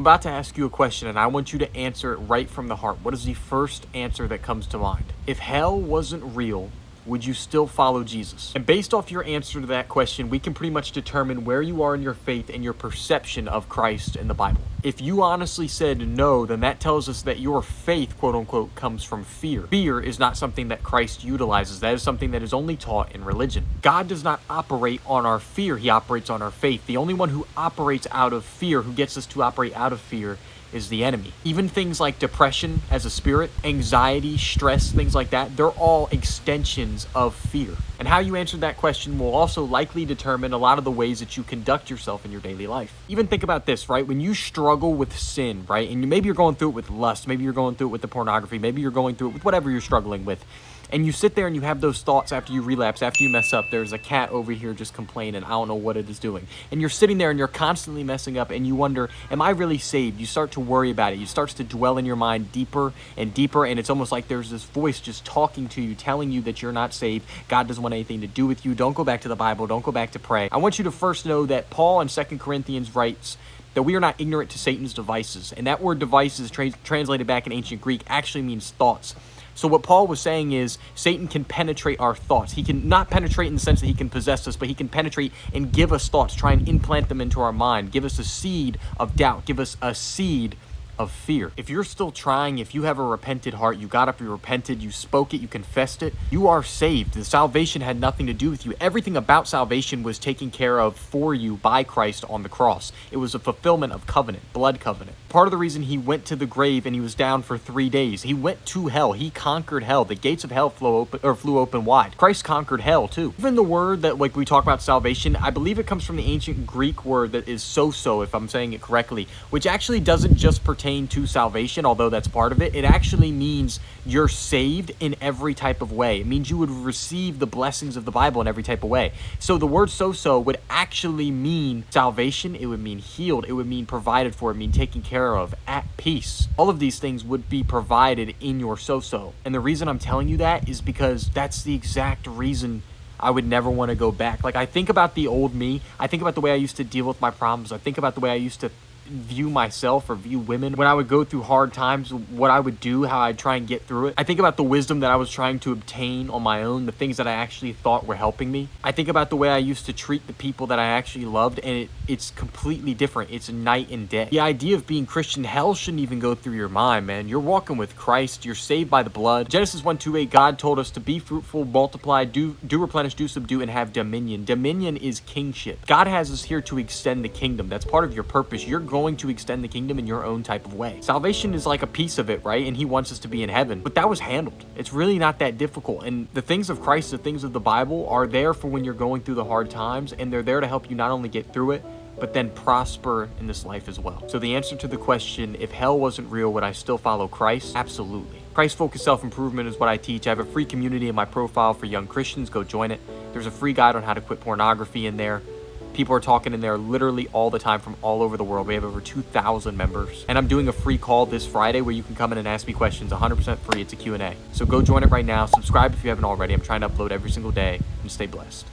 about to ask you a question, and I want you to answer it right from the heart. What is the first answer that comes to mind? If hell wasn't real, would you still follow Jesus? And based off your answer to that question, we can pretty much determine where you are in your faith and your perception of Christ and the Bible. If you honestly said no, then that tells us that your faith, quote unquote, comes from fear. Fear is not something that Christ utilizes. That is something that is only taught in religion. God does not operate on our fear. He operates on our faith. The only one who operates out of fear, who gets us to operate out of fear, is the enemy. Even things like depression as a spirit, anxiety, stress, things like that, they're all extensions of fear. And how you answer that question will also likely determine a lot of the ways that you conduct yourself in your daily life. Even think about this, right? When you struggle with sin, right? And maybe you're going through it with lust, maybe you're going through it with the pornography, maybe you're going through it with whatever you're struggling with. And you sit there and you have those thoughts after you relapse, after you mess up. There's a cat over here just complaining. I don't know what it is doing. And you're sitting there and you're constantly messing up and you wonder, am I really saved? You start to worry about it. You start to dwell in your mind deeper and deeper. And it's almost like there's this voice just talking to you, telling you that you're not saved. God doesn't want anything to do with you. Don't go back to the Bible. Don't go back to pray. I want you to first know that Paul in 2 Corinthians writes that we are not ignorant to Satan's devices. And that word devices, translated back in ancient Greek, actually means thoughts. So what Paul was saying is Satan can penetrate our thoughts. He can not penetrate in the sense that he can possess us, but he can penetrate and give us thoughts, try and implant them into our mind, give us a seed of doubt, give us a seed of fear. If you're still trying, if you have a repented heart, you got up, you repented, you spoke it, you confessed it, you are saved. The salvation had nothing to do with you. Everything about salvation was taken care of for you by Christ on the cross. It was a fulfillment of covenant, blood covenant. Part of the reason he went to the grave and he was down for 3 days, he went to hell. He conquered hell. The gates of hell flew open wide. Christ conquered hell too. Even the word that like we talk about salvation, I believe it comes from the ancient Greek word that is sozo, if I'm saying it correctly, which actually doesn't just pertain to salvation, although that's part of it. It actually means you're saved in every type of way. It means you would receive the blessings of the Bible in every type of way. So the word sozo would actually mean salvation. It would mean healed. It would mean provided for. It would mean taken care of, at peace. All of these things would be provided in your sozo. And the reason I'm telling you that is because that's the exact reason I would never want to go back. Like I think about the old me. I think about the way I used to deal with my problems. I think about the way I used to view myself or view women when I would go through hard times, what I would do, how I'd try and get through it. I think about the wisdom that I was trying to obtain on my own, the things that I actually thought were helping me. I think about the way I used to treat the people that I actually loved, and it's completely different. It's night and day. The idea of being Christian, hell shouldn't even go through your mind, man. You're walking with Christ. You're saved by the blood. Genesis 1:28, God told us to be fruitful, multiply, do replenish, do subdue, and have dominion. Dominion is kingship. God has us here to extend the kingdom. That's part of your purpose. You're going to extend the kingdom in your own type of way. Salvation is like a piece of it, right? And he wants us to be in heaven, but that was handled. It's really not that difficult. And the things of Christ, the things of the Bible are there for when you're going through the hard times, and they're there to help you not only get through it, but then prosper in this life as well. So the answer to the question, if hell wasn't real, would I still follow Christ? Absolutely. Christ-focused self-improvement is what I teach. I have a free community in my profile for young Christians. Go join it. There's a free guide on how to quit pornography in there. People are talking in there literally all the time from all over the world. We have over 2,000 members. And I'm doing a free call this Friday where you can come in and ask me questions 100% free. It's a Q&A. So go join it right now. Subscribe if you haven't already. I'm trying to upload every single day, and stay blessed.